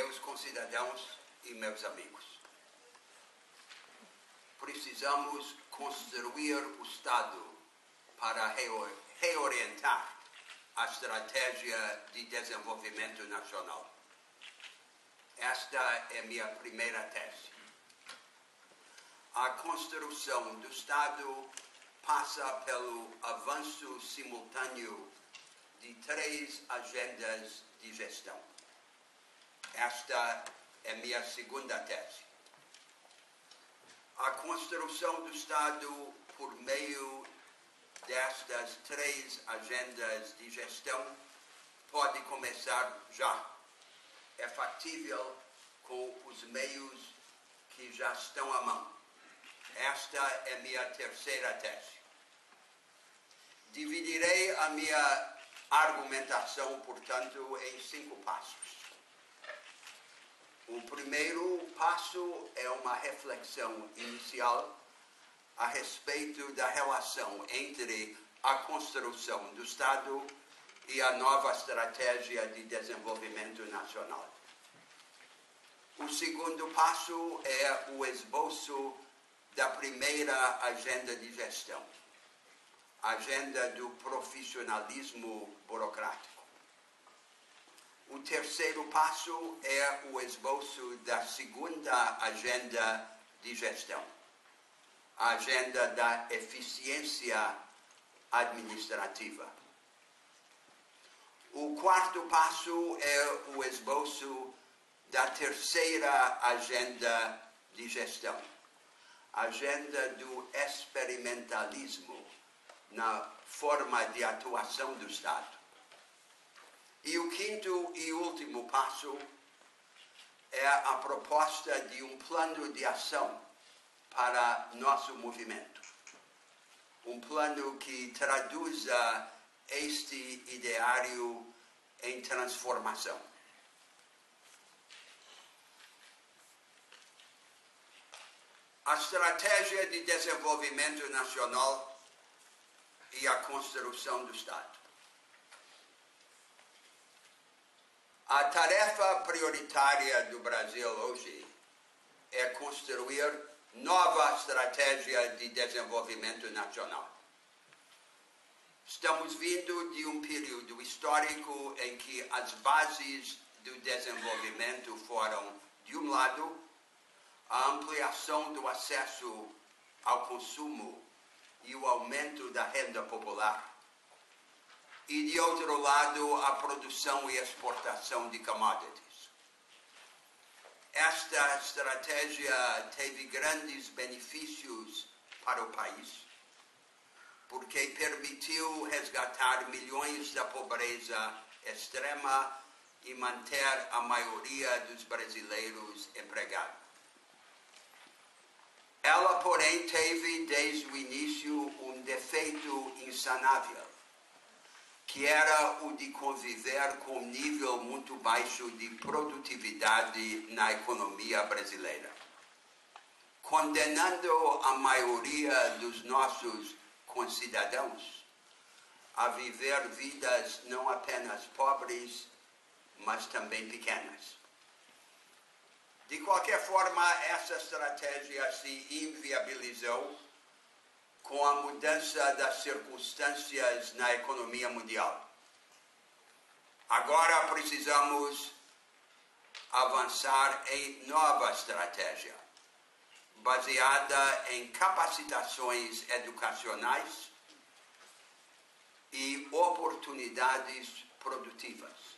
meus concidadãos e meus amigos. Precisamos construir o Estado para reorientar a estratégia de desenvolvimento nacional. Esta é minha primeira tese. A construção do Estado passa pelo avanço simultâneo de 3 agendas de gestão. Esta é minha segunda tese. A construção do Estado por meio destas 3 agendas de gestão pode começar já. É factível com os meios que já estão à mão. Esta é minha terceira tese. Dividirei a minha argumentação, portanto, em 5 passos. O primeiro passo é uma reflexão inicial a respeito da relação entre a construção do Estado e a nova estratégia de desenvolvimento nacional. O segundo passo é o esboço da primeira agenda de gestão, a agenda do profissionalismo burocrático. O terceiro passo é o esboço da segunda agenda de gestão, a agenda da eficiência administrativa. O quarto passo é o esboço da terceira agenda de gestão, a agenda do experimentalismo na forma de atuação do Estado. E o quinto e último passo é a proposta de um plano de ação para nosso movimento. Um plano que traduza este ideário em transformação. A estratégia de desenvolvimento nacional e a construção do Estado. A tarefa prioritária do Brasil hoje é construir nova estratégia de desenvolvimento nacional. Estamos vindo de um período histórico em que as bases do desenvolvimento foram, de um lado, a ampliação do acesso ao consumo e o aumento da renda popular, e, de outro lado, a produção e exportação de commodities. Esta estratégia teve grandes benefícios para o país, porque permitiu resgatar milhões da pobreza extrema e manter a maioria dos brasileiros empregados. Ela, porém, teve desde o início um defeito insanável, que era o de conviver com um nível muito baixo de produtividade na economia brasileira, condenando a maioria dos nossos concidadãos a viver vidas não apenas pobres, mas também pequenas. De qualquer forma, essa estratégia se inviabilizou com a mudança das circunstâncias na economia mundial. Agora precisamos avançar em nova estratégia, baseada em capacitações educacionais e oportunidades produtivas.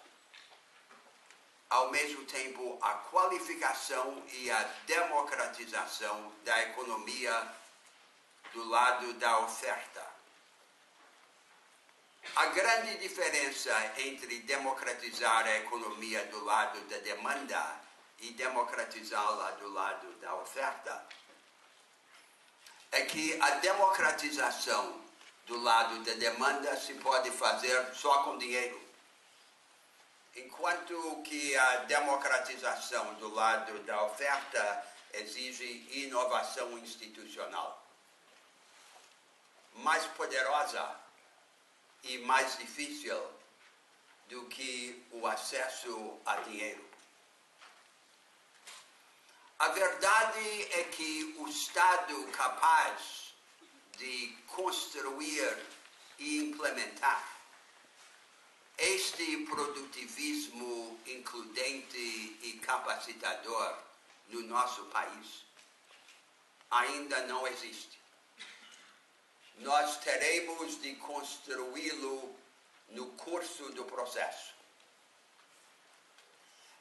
Ao mesmo tempo, a qualificação e a democratização da economia do lado da oferta. A grande diferença entre democratizar a economia do lado da demanda e democratizá-la do lado da oferta é que a democratização do lado da demanda se pode fazer só com dinheiro, enquanto que a democratização do lado da oferta exige inovação institucional, mais poderosa e mais difícil do que o acesso a dinheiro. A verdade é que o Estado capaz de construir e implementar este produtivismo includente e capacitador no nosso país ainda não existe. Nós teremos de construí-lo no curso do processo.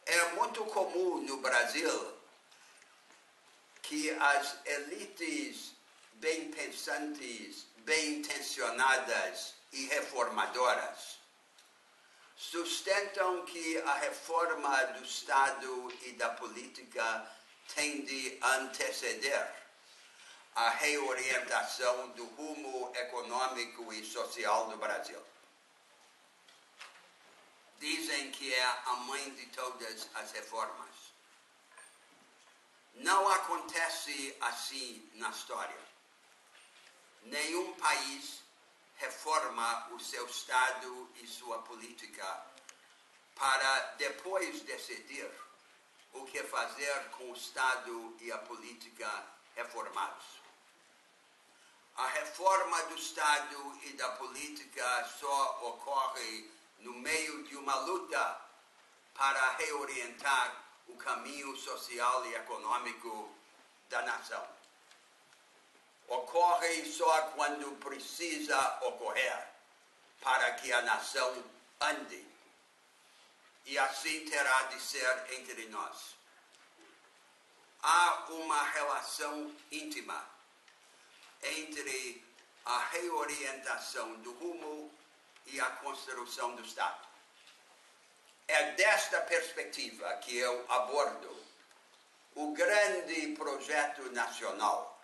É muito comum no Brasil que as elites bem pensantes, bem intencionadas e reformadoras sustentam que a reforma do Estado e da política tem de anteceder a reorientação do rumo econômico e social do Brasil. Dizem que é a mãe de todas as reformas. Não acontece assim na história. Nenhum país reforma o seu Estado e sua política para depois decidir o que fazer com o Estado e a política reformados. A reforma do Estado e da política só ocorre no meio de uma luta para reorientar o caminho social e econômico da nação. Ocorre só quando precisa ocorrer para que a nação ande. E assim terá de ser entre nós. Há uma relação íntima entre a reorientação do rumo e a construção do Estado. É desta perspectiva que eu abordo o grande projeto nacional,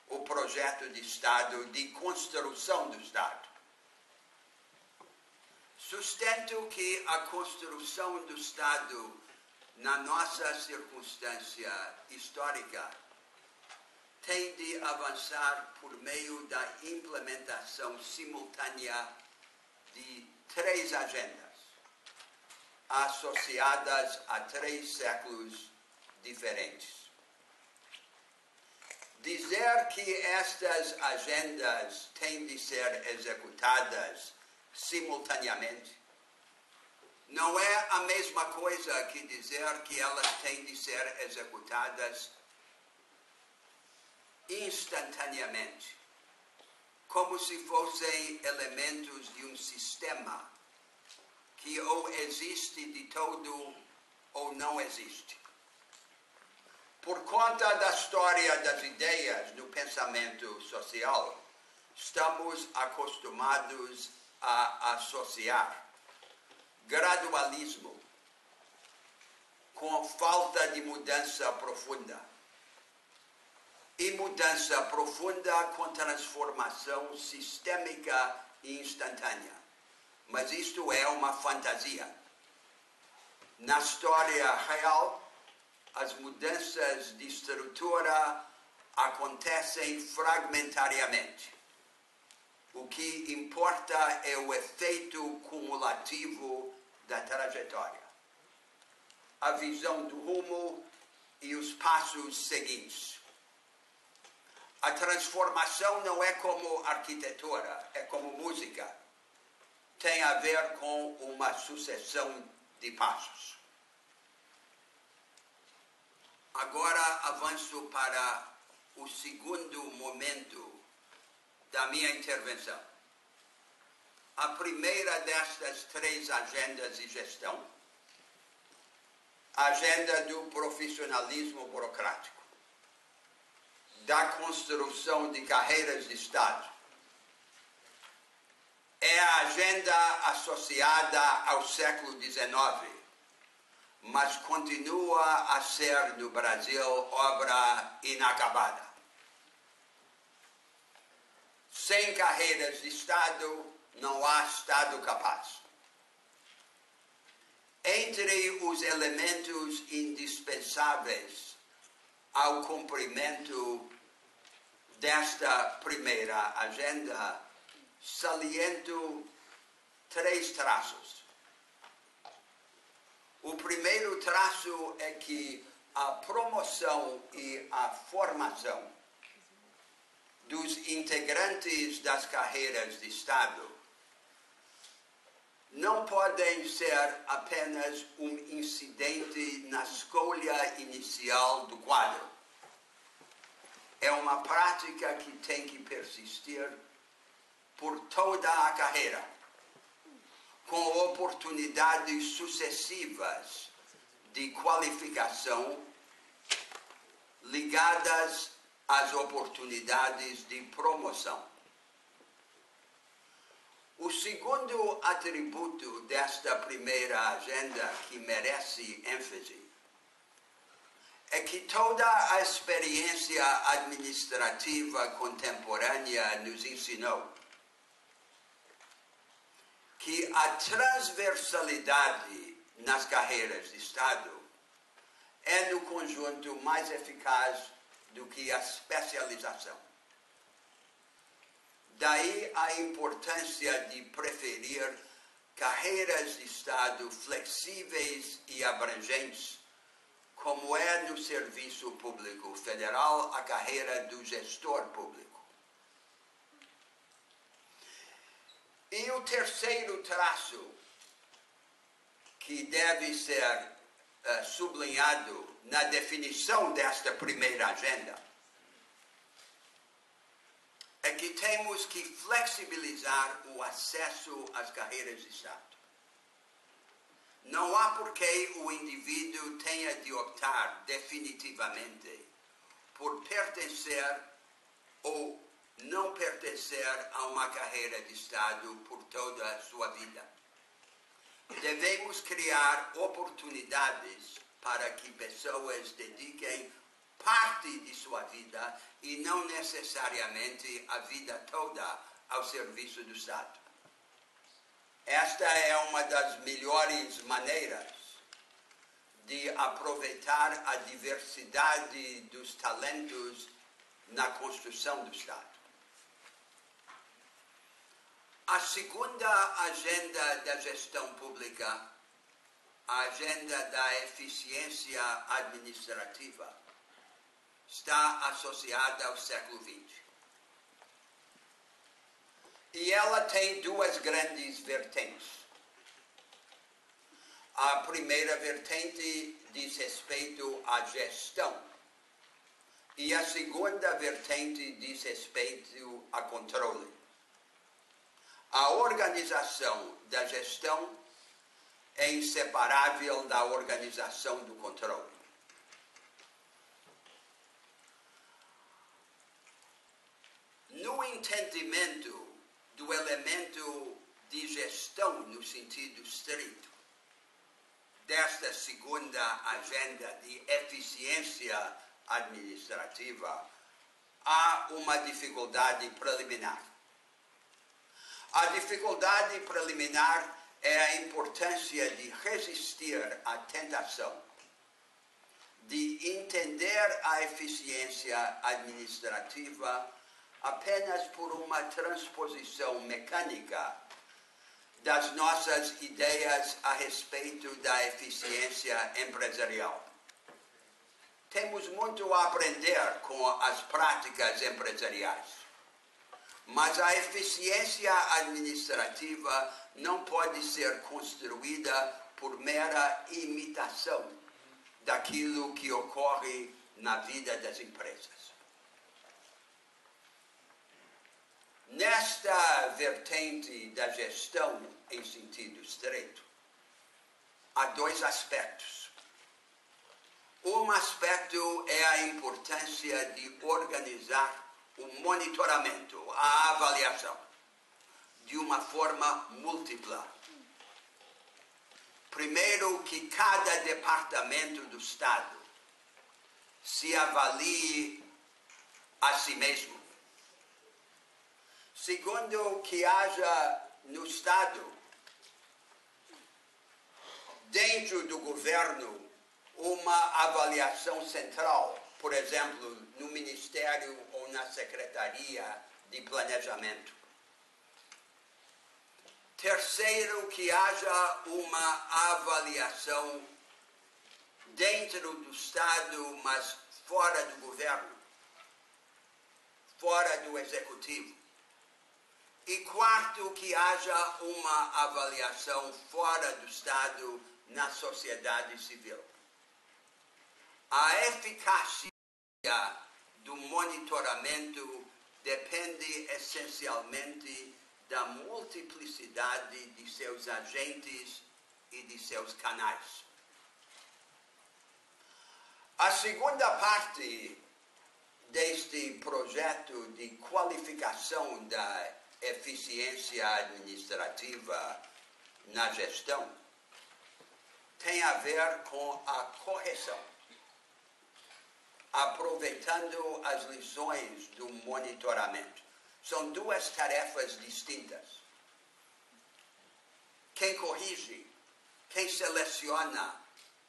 o projeto de Estado, de construção do Estado. Sustento que a construção do Estado, na nossa circunstância histórica, tem de avançar por meio da implementação simultânea de 3 agendas, associadas a 3 séculos diferentes. Dizer que estas agendas têm de ser executadas simultaneamente não é a mesma coisa que dizer que elas têm de ser executadas instantaneamente, como se fossem elementos de um sistema que ou existe de todo ou não existe. Por conta da história das ideias no pensamento social, estamos acostumados a associar gradualismo com falta de mudança profunda e mudança profunda com transformação sistêmica e instantânea. Mas isto é uma fantasia. Na história real, as mudanças de estrutura acontecem fragmentariamente. O que importa é o efeito cumulativo da trajetória, a visão do rumo e os passos seguintes. A transformação não é como arquitetura, é como música. Tem a ver com uma sucessão de passos. Agora avanço para o segundo momento da minha intervenção. A primeira destas 3 agendas de gestão, a agenda do profissionalismo burocrático, da construção de carreiras de Estado, é a agenda associada ao século XIX, mas continua a ser no Brasil obra inacabada. Sem carreiras de Estado, não há Estado capaz. Entre os elementos indispensáveis ao cumprimento desta primeira agenda, saliento 3 traços. O primeiro traço é que a promoção e a formação dos integrantes das carreiras de Estado não podem ser apenas um incidente na escolha inicial do quadro. É uma prática que tem que persistir por toda a carreira, com oportunidades sucessivas de qualificação ligadas às oportunidades de promoção. O segundo atributo desta primeira agenda que merece ênfase é que toda a experiência administrativa contemporânea nos ensinou que a transversalidade nas carreiras de Estado é, no conjunto, mais eficaz do que a especialização. Daí a importância de preferir carreiras de Estado flexíveis e abrangentes, como é no serviço público federal a carreira do gestor público. E o terceiro traço que deve ser sublinhado na definição desta primeira agenda é que temos que flexibilizar o acesso às carreiras de Estado. Não há por que o indivíduo tenha de optar definitivamente por pertencer ou não pertencer a uma carreira de Estado por toda a sua vida. Devemos criar oportunidades para que pessoas dediquem parte de sua vida e não necessariamente a vida toda ao serviço do Estado. Esta é uma das melhores maneiras de aproveitar a diversidade dos talentos na construção do Estado. A segunda agenda da gestão pública, a agenda da eficiência administrativa, está associada ao século XX. E ela tem duas grandes vertentes. A primeira vertente diz respeito à gestão. E a segunda vertente diz respeito a controle. A organização da gestão é inseparável da organização do controle. No entendimento do elemento de gestão no sentido estrito desta segunda agenda de eficiência administrativa, há uma dificuldade preliminar. A dificuldade preliminar é a importância de resistir à tentação de entender a eficiência administrativa apenas por uma transposição mecânica das nossas ideias a respeito da eficiência empresarial. Temos muito a aprender com as práticas empresariais. Mas a eficiência administrativa não pode ser construída por mera imitação daquilo que ocorre na vida das empresas. Nesta vertente da gestão em sentido estreito, há dois aspectos. Um aspecto é a importância de organizar o monitoramento, a avaliação, de uma forma múltipla. Primeiro, que cada departamento do Estado se avalie a si mesmo. Segundo, que haja no Estado, dentro do governo, uma avaliação central, por exemplo, no Ministério ou na Secretaria de Planejamento. Terceiro, que haja uma avaliação dentro do Estado, mas fora do governo, fora do executivo. E quarto, que haja uma avaliação fora do Estado na sociedade civil. A eficácia do monitoramento depende essencialmente da multiplicidade de seus agentes e de seus canais. A segunda parte deste projeto de qualificação da eficiência administrativa na gestão tem a ver com a correção, aproveitando as lições do monitoramento. São duas tarefas distintas. Quem corrige, quem seleciona,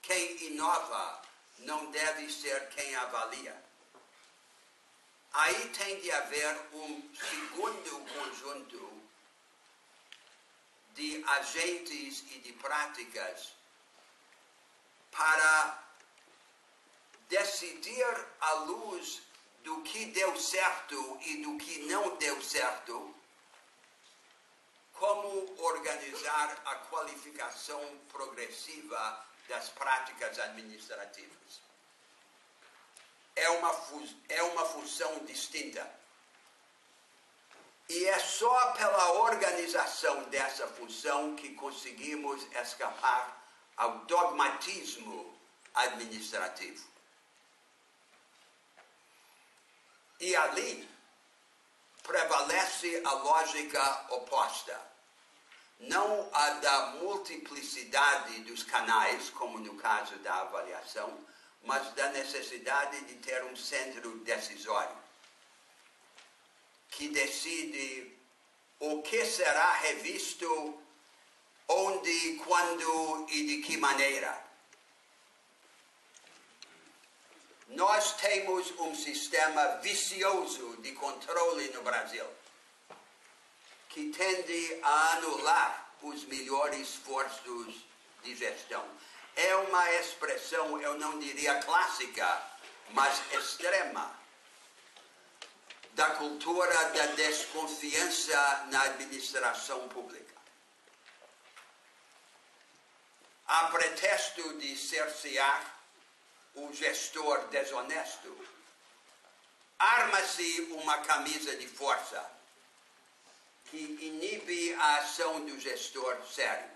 quem inova, não deve ser quem avalia. Aí tem de haver um segundo conjunto de agentes e de práticas para decidir à luz do que deu certo e do que não deu certo, como organizar a qualificação progressiva das práticas administrativas. É uma função distinta. E é só pela organização dessa função que conseguimos escapar ao dogmatismo administrativo. E ali prevalece a lógica oposta. Não a da multiplicidade dos canais, como no caso da avaliação, mas da necessidade de ter um centro decisório que decide o que será revisto, onde, quando e de que maneira. Nós temos um sistema vicioso de controle no Brasil, que tende a anular os melhores esforços de gestão. É uma expressão, eu não diria clássica, mas extrema, da cultura da desconfiança na administração pública. A pretexto de cercear o gestor desonesto, arma-se uma camisa de força que inibe a ação do gestor sério.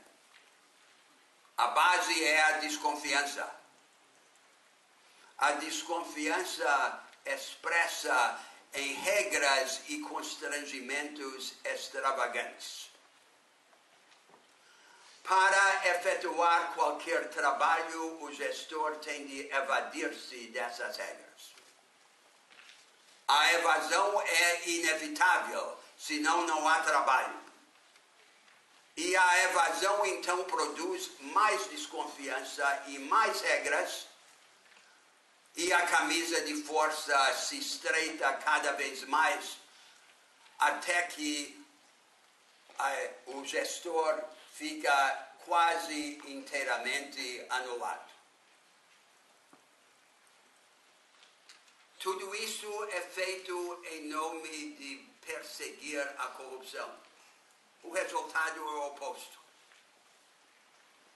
A base é a desconfiança. A desconfiança expressa em regras e constrangimentos extravagantes. Para efetuar qualquer trabalho, o gestor tem de evadir-se dessas regras. A evasão é inevitável, senão não há trabalho. E a evasão, então, produz mais desconfiança e mais regras, e a camisa de força se estreita cada vez mais, até que o gestor fica quase inteiramente anulado. Tudo isso é feito em nome de perseguir a corrupção. O resultado é o oposto.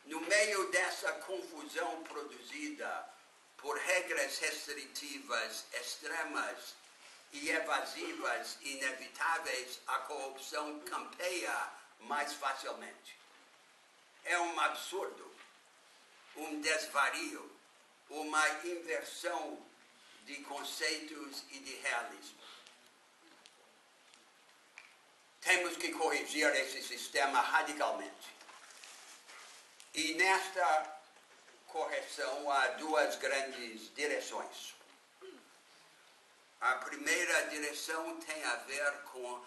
No meio dessa confusão produzida por regras restritivas extremas e evasivas inevitáveis, a corrupção campeia mais facilmente. É um absurdo, um desvario, uma inversão de conceitos e de realismo. Temos que corrigir esse sistema radicalmente. E nesta correção há duas grandes direções. A primeira direção tem a ver com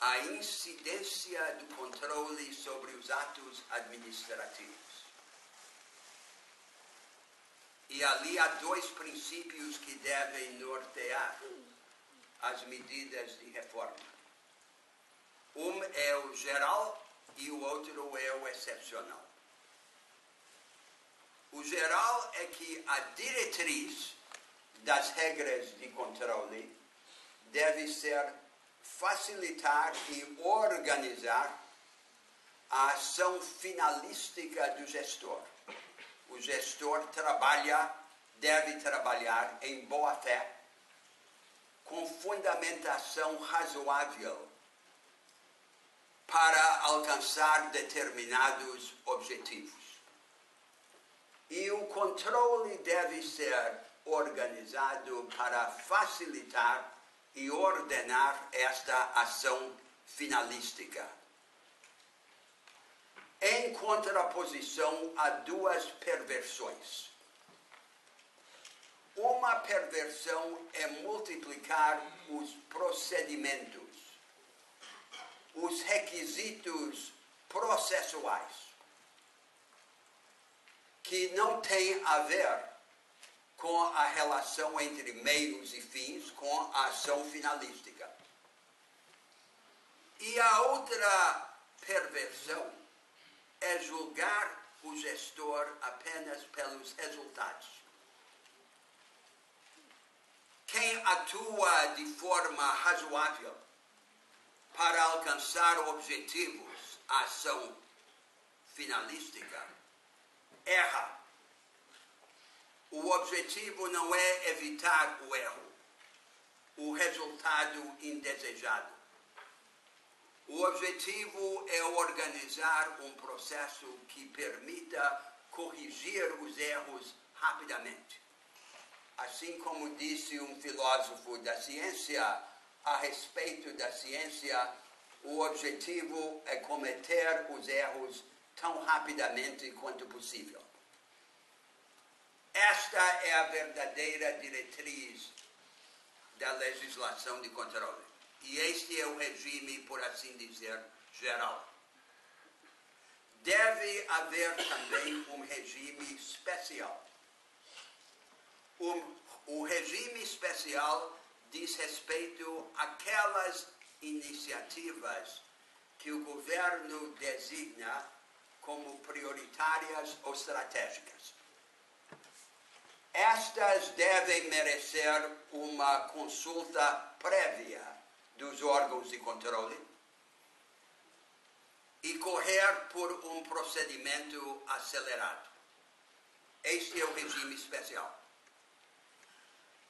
a incidência do controle sobre os atos administrativos. E ali há dois princípios que devem nortear as medidas de reforma. Um é o geral e o outro é o excepcional. O geral é que a diretriz das regras de controle deve ser facilitar e organizar a ação finalística do gestor. O gestor deve trabalhar em boa fé, com fundamentação razoável, para alcançar determinados objetivos. E o controle deve ser organizado para facilitar e ordenar esta ação finalística. Em contraposição a duas perversões. Uma perversão é multiplicar os procedimentos, os requisitos processuais, que não têm a ver com a relação entre meios e fins, com a ação finalística. E a outra perversão é julgar o gestor apenas pelos resultados. Quem atua de forma razoável para alcançar objetivos, a ação finalística, erra. O objetivo não é evitar o erro, o resultado indesejado. O objetivo é organizar um processo que permita corrigir os erros rapidamente. Assim como disse um filósofo da ciência, a respeito da ciência, o objetivo é cometer os erros tão rapidamente quanto possível. Esta é a verdadeira diretriz da legislação de controle. E este é o regime, por assim dizer, geral. Deve haver também um regime especial. O regime especial diz respeito àquelas iniciativas que o governo designa como prioritárias ou estratégicas. Estas devem merecer uma consulta prévia dos órgãos de controle e correr por um procedimento acelerado. Este é o regime especial.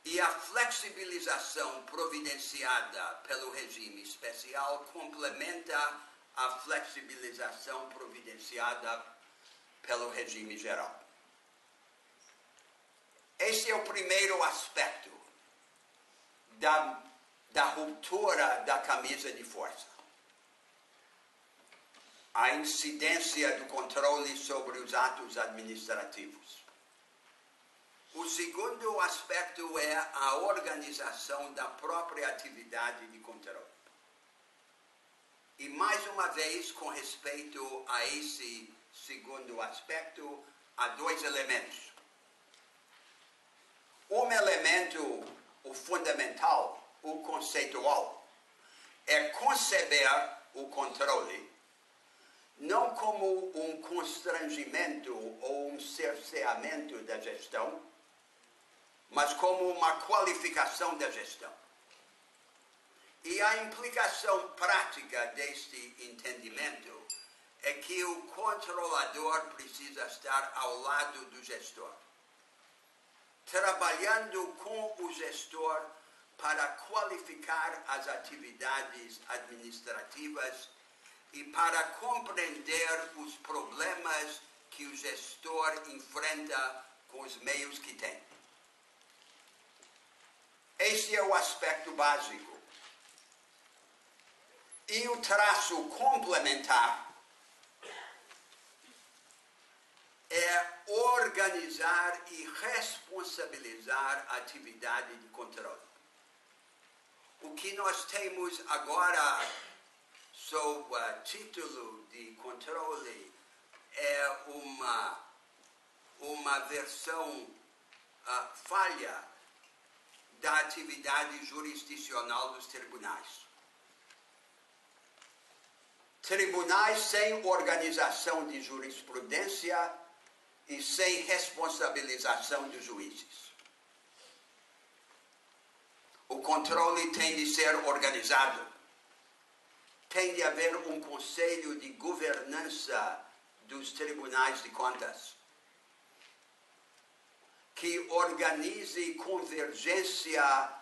E a flexibilização providenciada pelo regime especial complementa a flexibilização providenciada pelo regime geral. Este é o primeiro aspecto da ruptura da camisa de força. A incidência do controle sobre os atos administrativos. O segundo aspecto é a organização da própria atividade de controle. E mais uma vez, com respeito a esse segundo aspecto, há dois elementos. Um elemento, o fundamental, o conceitual, é conceber o controle não como um constrangimento ou um cerceamento da gestão, mas como uma qualificação da gestão. E a implicação prática deste entendimento é que o controlador precisa estar ao lado do gestor, trabalhando com o gestor para qualificar as atividades administrativas e para compreender os problemas que o gestor enfrenta com os meios que tem. Este é o aspecto básico. E o traço complementar é organizar e responsabilizar a atividade de controle. O que nós temos agora sob o título de controle é uma versão falha da atividade jurisdicional dos tribunais. Tribunais sem organização de jurisprudência e sem responsabilização dos juízes. O controle tem de ser organizado. Tem de haver um conselho de governança dos tribunais de contas que organize convergência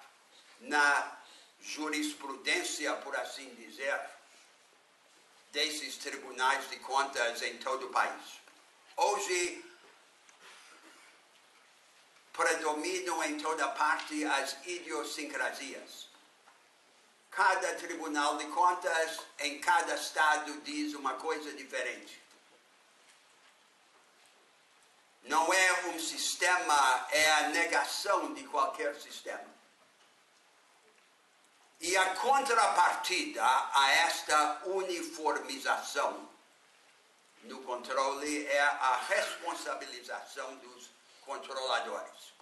na jurisprudência, por assim dizer, desses tribunais de contas em todo o país. Hoje, predominam em toda parte as idiosincrasias. Cada tribunal de contas, em cada estado, diz uma coisa diferente. Não é um sistema, é a negação de qualquer sistema. E a contrapartida a esta uniformização no controle é a responsabilização dos controladores.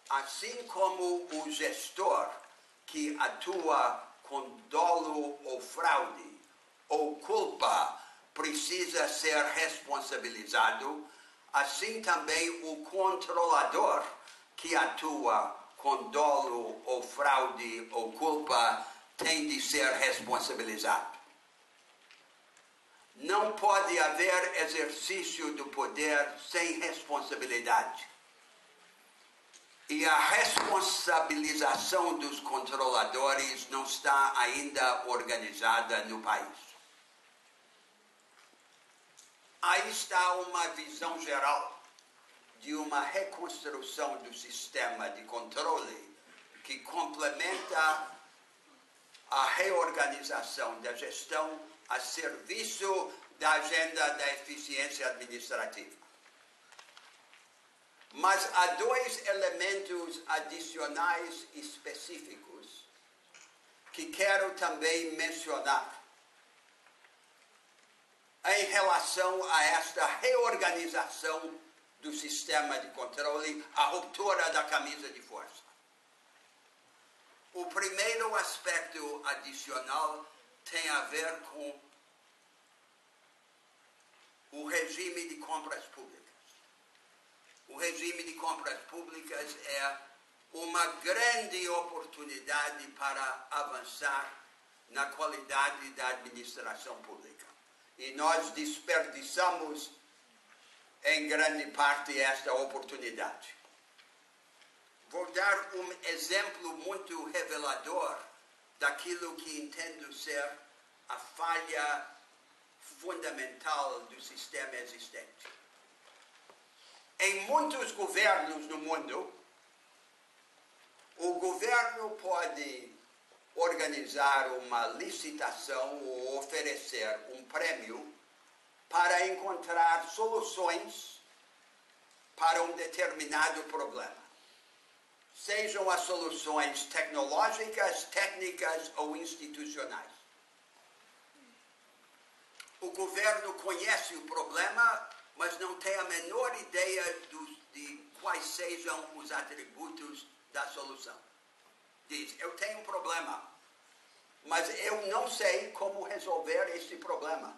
Assim como o gestor que atua com dolo ou fraude ou culpa precisa ser responsabilizado, assim também o controlador que atua com dolo ou fraude ou culpa tem de ser responsabilizado. Não pode haver exercício do poder sem responsabilidade. E a responsabilização dos controladores não está ainda organizada no país. Aí está uma visão geral de uma reconstrução do sistema de controle que complementa a reorganização da gestão a serviço da agenda da eficiência administrativa. Mas há dois elementos adicionais específicos que quero também mencionar em relação a esta reorganização do sistema de controle, a ruptura da camisa de força. O primeiro aspecto adicional tem a ver com o regime de compras públicas. O regime de compras públicas é uma grande oportunidade para avançar na qualidade da administração pública. E nós desperdiçamos, em grande parte, esta oportunidade. Vou dar um exemplo muito revelador daquilo que entendo ser a falha fundamental do sistema existente. Em muitos governos no mundo, o governo pode organizar uma licitação ou oferecer um prêmio para encontrar soluções para um determinado problema. Sejam as soluções tecnológicas, técnicas ou institucionais. O governo conhece o problema, mas não tem a menor ideia de quais sejam os atributos da solução. Diz, eu tenho um problema, mas eu não sei como resolver esse problema.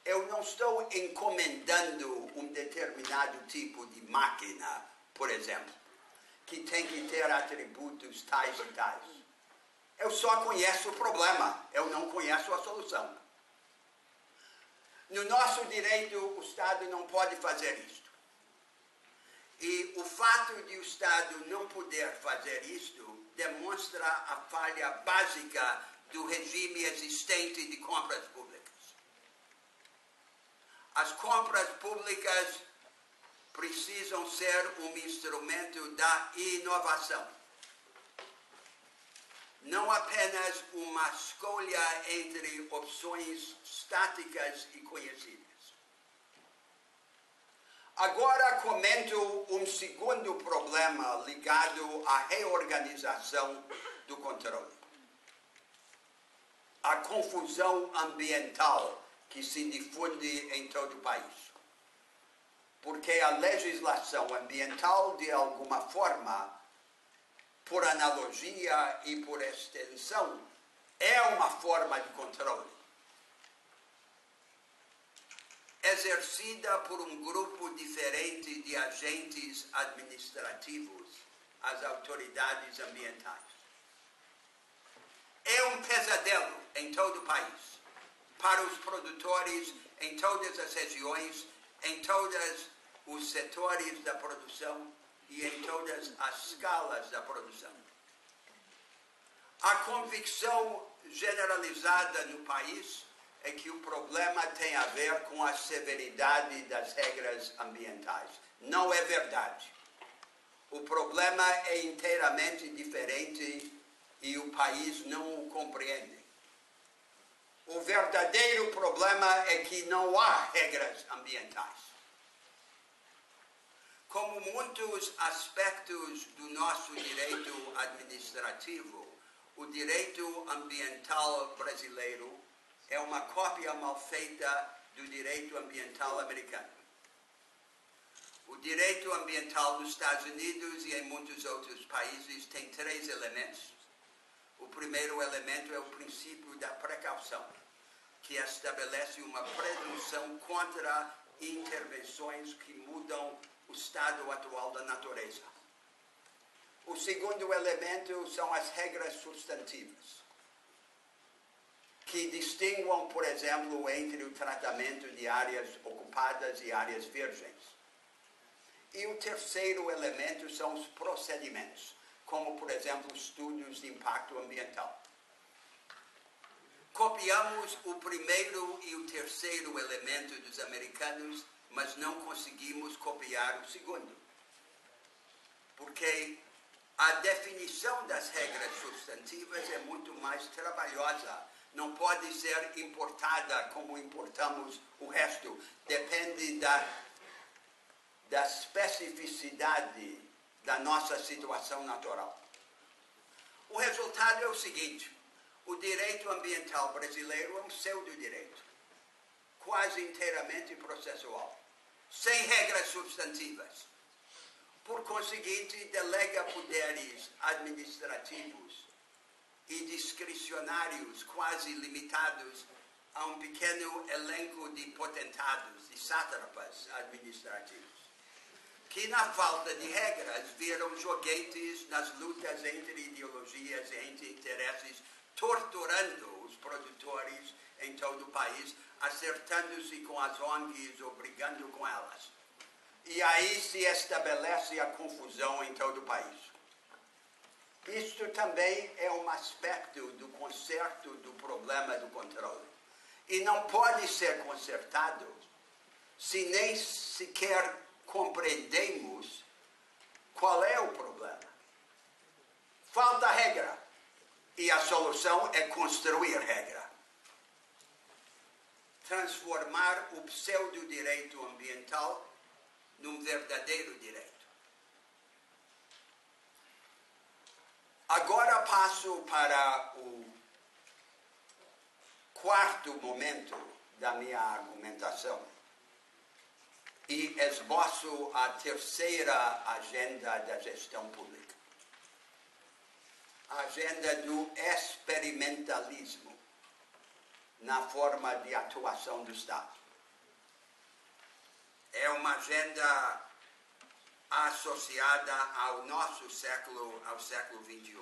Eu não estou encomendando um determinado tipo de máquina, por exemplo, que tem que ter atributos tais e tais. Eu só conheço o problema, eu não conheço a solução. No nosso direito, o Estado não pode fazer isto. E o fato de o Estado não poder fazer isto demonstra a falha básica do regime existente de compras públicas. As compras públicas precisam ser um instrumento da inovação. Não apenas uma escolha entre opções estáticas e conhecidas. Agora comento um segundo problema ligado à reorganização do controle. A confusão ambiental que se difunde em todo o país. Porque a legislação ambiental, de alguma forma, por analogia e por extensão, é uma forma de controle. exercida por um grupo diferente de agentes administrativos, as autoridades ambientais. É um pesadelo em todo o país, para os produtores em todas as regiões, em todos os setores da produção e em todas as escalas da produção. A convicção generalizada no país é que o problema tem a ver com a severidade das regras ambientais. Não é verdade. O problema é inteiramente diferente e o país não o compreende. O verdadeiro problema é que não há regras ambientais. Como muitos aspectos do nosso direito administrativo, o direito ambiental brasileiro é uma cópia mal feita do direito ambiental americano. O direito ambiental nos Estados Unidos e em muitos outros países tem 3 elementos. O primeiro elemento é o princípio da precaução, que estabelece uma presunção contra intervenções que mudam o estado atual da natureza. O segundo elemento são as regras substantivas, que distinguem, por exemplo, entre o tratamento de áreas ocupadas e áreas virgens. E o terceiro elemento são os procedimentos, como, por exemplo, estudos de impacto ambiental. Copiamos o primeiro e o terceiro elemento dos americanos, mas não conseguimos copiar o segundo. Porque a definição das regras substantivas é muito mais trabalhosa. Não pode ser importada como importamos o resto. Depende da especificidade da nossa situação natural. O resultado é o seguinte: o direito ambiental brasileiro é um pseudo-direito, quase inteiramente processual, sem regras substantivas. Por conseguinte, delega poderes administrativos e discricionários quase limitados a um pequeno elenco de potentados, de sátrapas administrativos, que na falta de regras viram joguetes nas lutas entre ideologias e entre interesses, torturando os produtores em todo o país, acertando-se com as ONGs ou brigando com elas. E aí se estabelece a confusão em todo o país. Isto também é um aspecto do conserto do problema do controle. E não pode ser consertado se nem sequer compreendemos qual é o problema. Falta regra. E a solução é construir regra. Transformar o pseudo-direito ambiental num verdadeiro direito. Agora passo para o quarto momento da minha argumentação e esboço a terceira agenda da gestão pública. A agenda do experimentalismo na forma de atuação do Estado. É uma agenda associada ao nosso século, ao século XXI.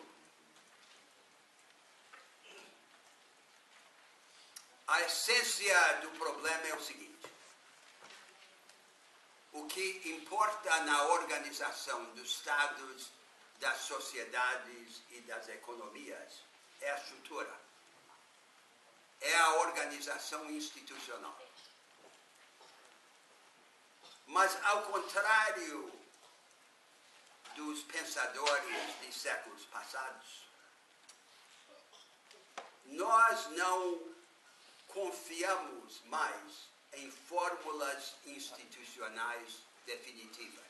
A essência do problema é o seguinte: o que importa na organização dos Estados, das sociedades e das economias é a estrutura, é a organização institucional. Mas, ao contrário dos pensadores de séculos passados, nós não confiamos mais em fórmulas institucionais definitivas.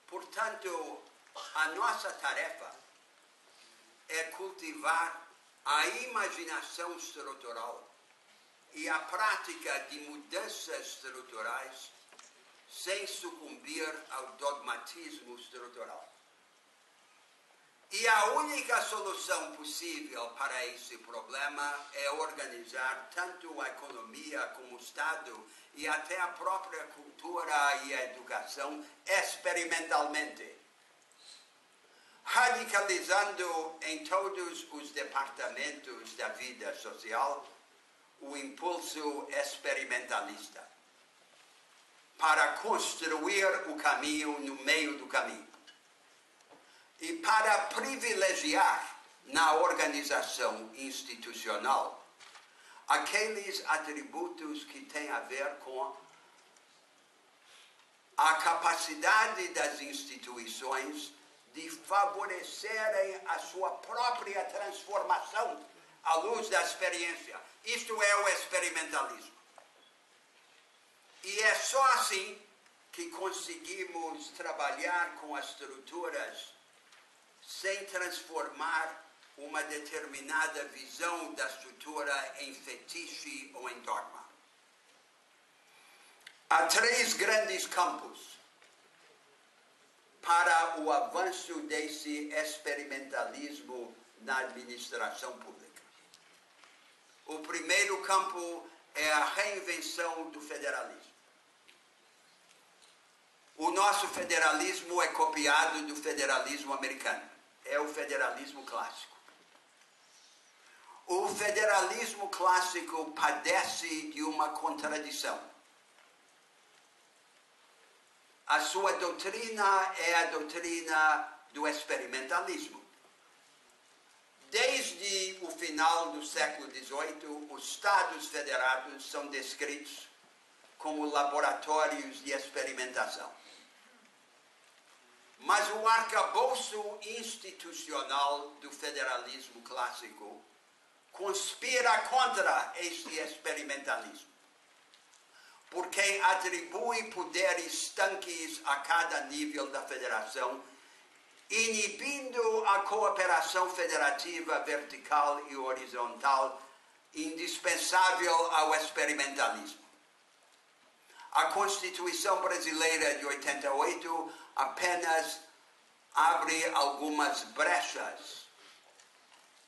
Portanto, a nossa tarefa é cultivar a imaginação estrutural e a prática de mudanças estruturais sem sucumbir ao dogmatismo estrutural. E a única solução possível para esse problema é organizar tanto a economia como o Estado e até a própria cultura e a educação experimentalmente, radicalizando em todos os departamentos da vida social o impulso experimentalista, para construir o caminho no meio do caminho e para privilegiar na organização institucional aqueles atributos que têm a ver com a capacidade das instituições de favorecerem a sua própria transformação à luz da experiência. Isto é o experimentalismo. E é só assim que conseguimos trabalhar com as estruturas sem transformar uma determinada visão da estrutura em fetiche ou em dogma. Há três grandes campos para o avanço desse experimentalismo na administração pública. O primeiro campo é a reinvenção do federalismo. O nosso federalismo é copiado do federalismo americano. É o federalismo clássico. O federalismo clássico padece de uma contradição. A sua doutrina é a doutrina do experimentalismo. Desde o final do século XVIII, os Estados Federados são descritos como laboratórios de experimentação. Mas o arcabouço institucional do federalismo clássico conspira contra este experimentalismo, porque atribui poderes estanques a cada nível da federação, inibindo a cooperação federativa vertical e horizontal indispensável ao experimentalismo. A Constituição Brasileira de 88 apenas abre algumas brechas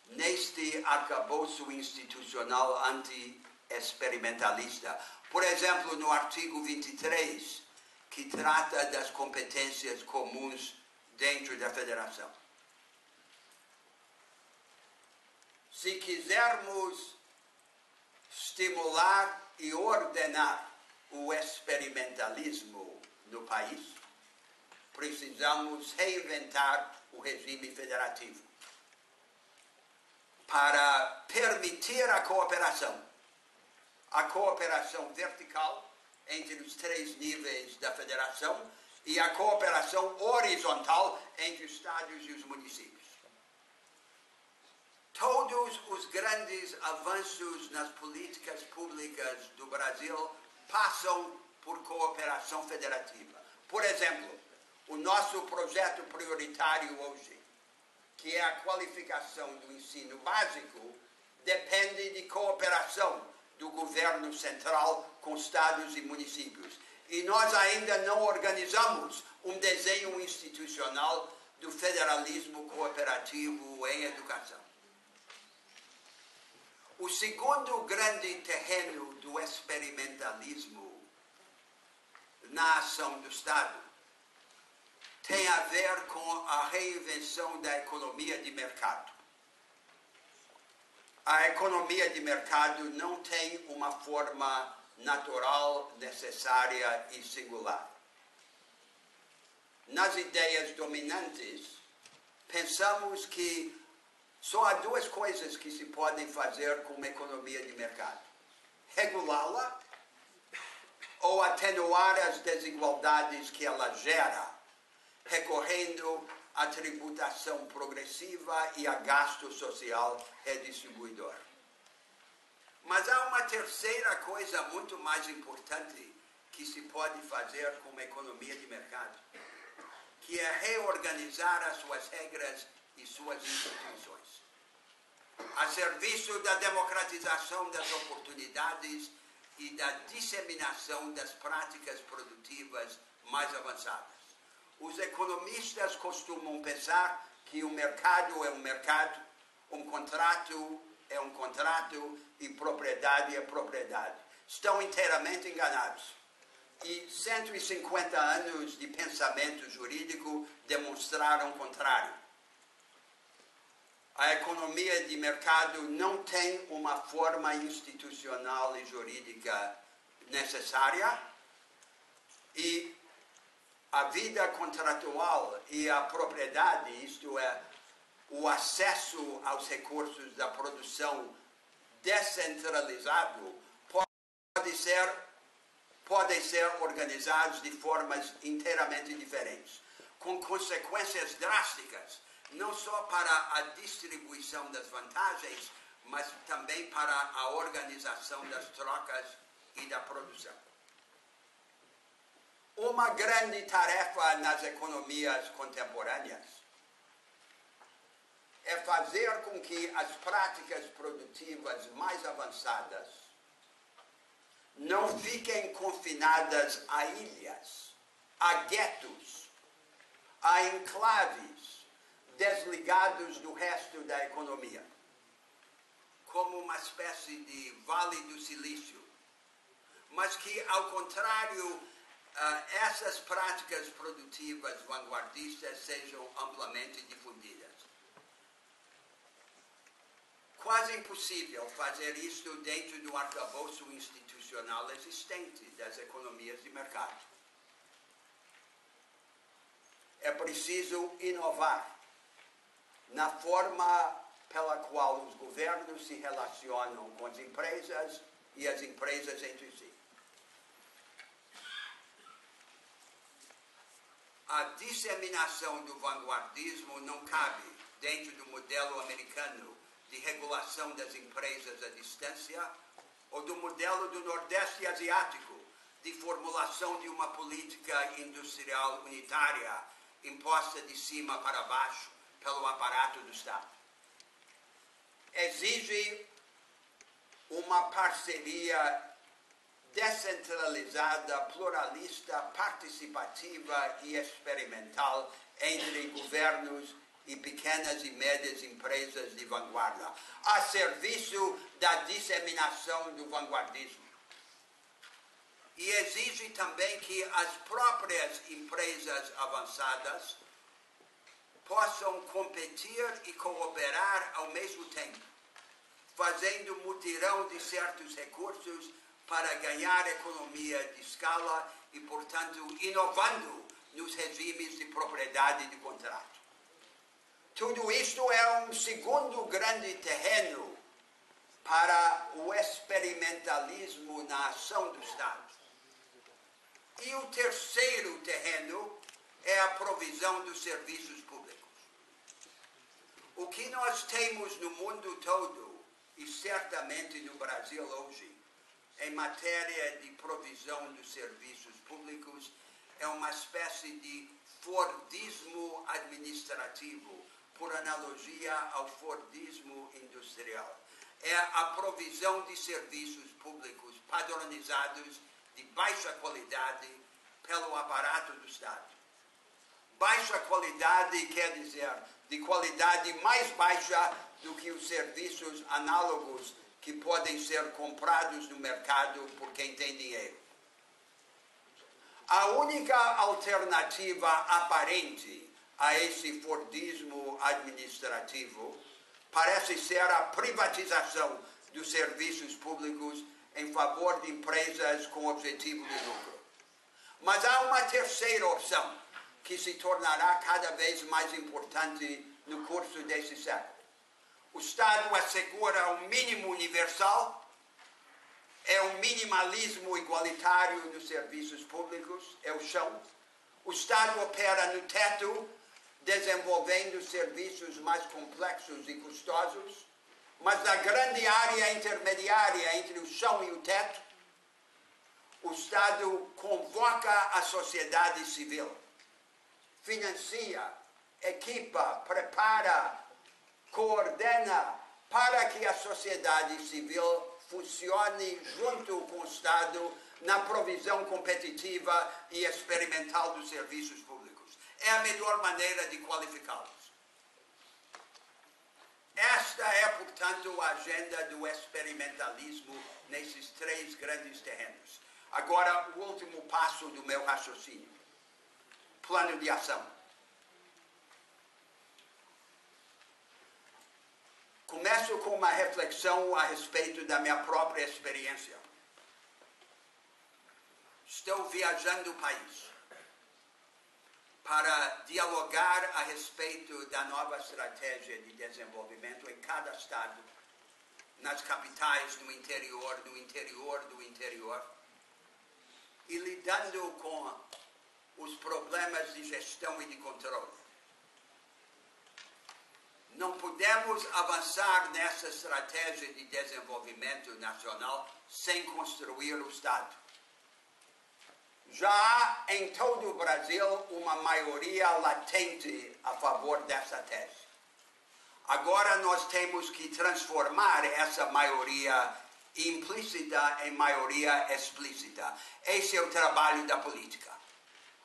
neste arcabouço institucional anti-experimentalista. Por exemplo, no artigo 23, que trata das competências comuns dentro da federação. Se quisermos estimular e ordenar o experimentalismo no país, precisamos reinventar o regime federativo para permitir a cooperação vertical entre os três níveis da federação e a cooperação horizontal entre os estados e os municípios. Todos os grandes avanços nas políticas públicas do Brasil passam por cooperação federativa. Por exemplo, o nosso projeto prioritário hoje, que é a qualificação do ensino básico, depende de cooperação do governo central com estados e municípios. E nós ainda não organizamos um desenho institucional do federalismo cooperativo em educação. O segundo grande terreno do experimentalismo na ação do Estado tem a ver com a reinvenção da economia de mercado. A economia de mercado não tem uma forma natural, necessária e singular. Nas ideias dominantes, pensamos que só há duas coisas que se podem fazer com uma economia de mercado: regulá-la ou atenuar as desigualdades que ela gera, recorrendo à tributação progressiva e a gasto social redistribuidor. Mas há uma terceira coisa muito mais importante que se pode fazer com uma economia de mercado, que é reorganizar as suas regras e suas instituições, a serviço da democratização das oportunidades e da disseminação das práticas produtivas mais avançadas. Os economistas costumam pensar que o mercado é um mercado, um contrato é um contrato e propriedade é propriedade. Estão inteiramente enganados. E 150 anos de pensamento jurídico demonstraram o contrário. A economia de mercado não tem uma forma institucional e jurídica necessária e a vida contratual e a propriedade, isto é, o acesso aos recursos da produção descentralizado, podem ser organizados de formas inteiramente diferentes, com consequências drásticas, não só para a distribuição das vantagens, mas também para a organização das trocas e da produção. Uma grande tarefa nas economias contemporâneas é fazer com que as práticas produtivas mais avançadas não fiquem confinadas a ilhas, a guetos, a enclaves, desligados do resto da economia, como uma espécie de Vale do Silício, mas que, ao contrário, essas práticas produtivas vanguardistas sejam amplamente difundidas. Quase impossível fazer isto dentro do arcabouço institucional existente das economias de mercado. É preciso inovar na forma pela qual os governos se relacionam com as empresas e as empresas entre si. A disseminação do vanguardismo não cabe dentro do modelo americano de regulação das empresas à distância ou do modelo do Nordeste Asiático de formulação de uma política industrial unitária imposta de cima para baixo pelo aparato do Estado. Exige uma parceria descentralizada, pluralista, participativa e experimental entre governos e pequenas e médias empresas de vanguarda, a serviço da disseminação do vanguardismo. E exige também que as próprias empresas avançadas possam competir e cooperar ao mesmo tempo, fazendo mutirão de certos recursos para ganhar economia de escala e, portanto, inovando nos regimes de propriedade de contrato. Tudo isto é um segundo grande terreno para o experimentalismo na ação do Estado. E o terceiro terreno é a provisão dos serviços públicos. O que nós temos no mundo todo, e certamente no Brasil hoje, em matéria de provisão dos serviços públicos, é uma espécie de Fordismo administrativo, por analogia ao Fordismo industrial. É a provisão de serviços públicos padronizados de baixa qualidade pelo aparato do Estado. Baixa qualidade quer dizer de qualidade mais baixa do que os serviços análogos que podem ser comprados no mercado por quem tem dinheiro. A única alternativa aparente a esse Fordismo administrativo parece ser a privatização dos serviços públicos em favor de empresas com objetivo de lucro. Mas há uma terceira opção que se tornará cada vez mais importante no curso desse século. O Estado assegura um mínimo universal, é um minimalismo igualitário nos serviços públicos, é o chão. O Estado opera no teto, desenvolvendo serviços mais complexos e custosos, mas na grande área intermediária entre o chão e o teto, o Estado convoca a sociedade civil, financia, equipa, prepara, coordena para que a sociedade civil funcione junto com o Estado na provisão competitiva e experimental dos serviços públicos. É a melhor maneira de qualificá-los. portanto, a agenda do experimentalismo nesses 3 grandes terrenos. Agora, o último passo do meu raciocínio. Plano de ação. Começo com uma reflexão a respeito da minha própria experiência. Estou viajando o país para dialogar a respeito da nova estratégia de desenvolvimento em cada estado, nas capitais, no interior, do interior, e lidando com os problemas de gestão e de controle. Não podemos avançar nessa estratégia de desenvolvimento nacional sem construir o Estado. Já há em todo o Brasil uma maioria latente a favor dessa tese. Agora nós temos que transformar essa maioria implícita em maioria explícita. Esse é o trabalho da política.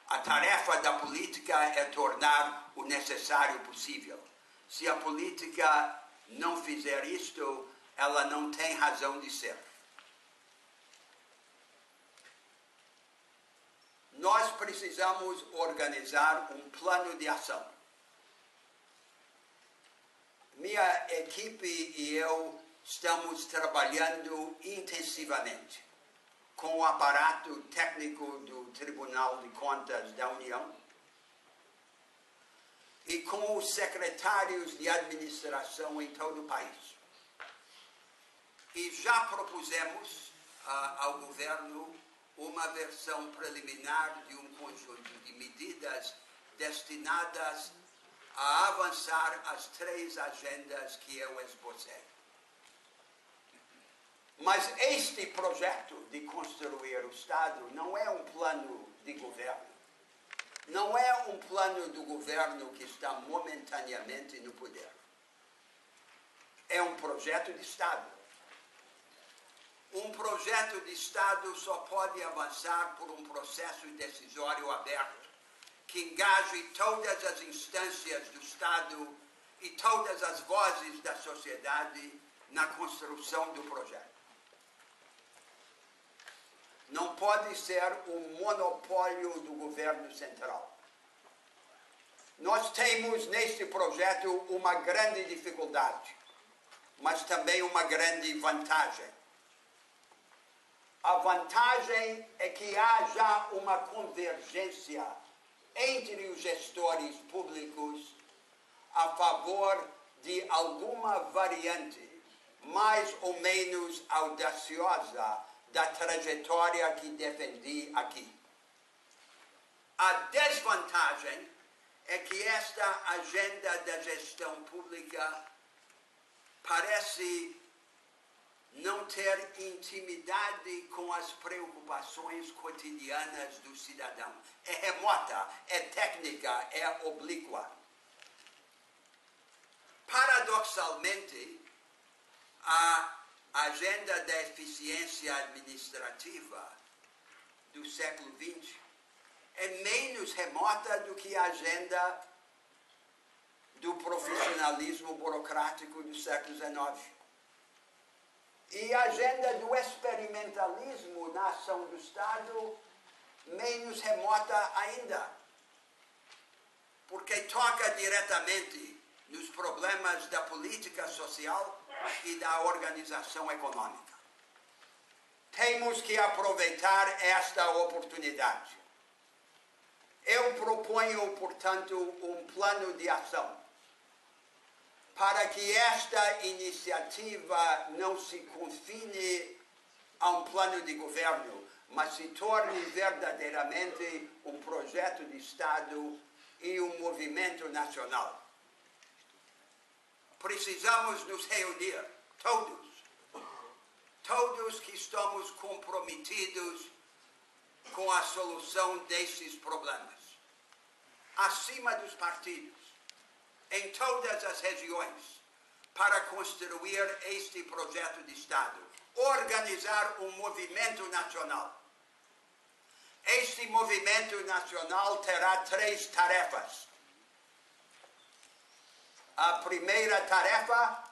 A tarefa da política é tornar o necessário possível. Se a política não fizer isto, ela não tem razão de ser. Nós precisamos organizar um plano de ação. Minha equipe e eu estamos trabalhando intensivamente com o aparato técnico do Tribunal de Contas da União e com os secretários de administração em todo o país. E já propusemos ao governo uma versão preliminar de um conjunto de medidas destinadas a avançar as 3 agendas que eu esbocei. Mas este projeto de construir o Estado não é um plano de governo. Não é um plano do governo que está momentaneamente no poder. É um projeto de Estado. Um projeto de Estado só pode avançar por um processo decisório aberto, que engaje todas as instâncias do Estado e todas as vozes da sociedade na construção do projeto. Não pode ser um monopólio do governo central. Nós temos neste projeto uma grande dificuldade, mas também uma grande vantagem. A vantagem é que haja uma convergência entre os gestores públicos a favor de alguma variante mais ou menos audaciosa da trajetória que defendi aqui. A desvantagem é que esta agenda da gestão pública parece não ter intimidade com as preocupações cotidianas do cidadão. É remota, é técnica, é oblíqua. Paradoxalmente, a agenda da eficiência administrativa do século XX é menos remota do que a agenda do profissionalismo burocrático do século XIX. E a agenda do experimentalismo na ação do Estado, menos remota ainda, porque toca diretamente nos problemas da política social e da organização econômica. Temos que aproveitar esta oportunidade. Eu proponho, portanto, um plano de ação para que esta iniciativa não se confine a um plano de governo, mas se torne verdadeiramente um projeto de Estado e um movimento nacional. Precisamos nos reunir, todos que estamos comprometidos com a solução desses problemas, acima dos partidos, em todas as regiões, para construir este projeto de Estado, organizar um movimento nacional. Este movimento nacional terá 3 tarefas. A primeira tarefa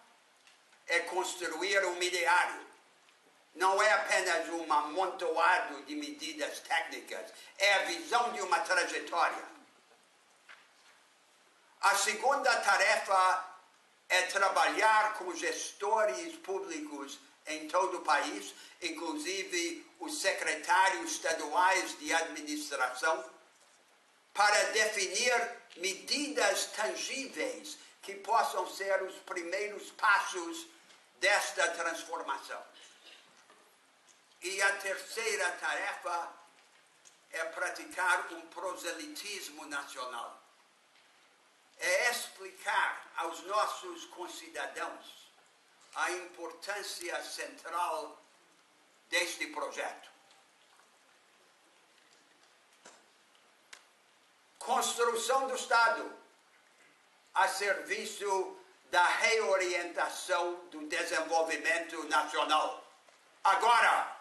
é construir um ideário. Não é apenas um amontoado de medidas técnicas, é a visão de uma trajetória. A segunda tarefa é trabalhar com gestores públicos em todo o país, inclusive os secretários estaduais de administração, para definir medidas tangíveis que possam ser os primeiros passos desta transformação. E a terceira tarefa é praticar um proselitismo nacional. É explicar aos nossos concidadãos a importância central deste projeto. Construção do Estado a serviço da reorientação do desenvolvimento nacional. Agora!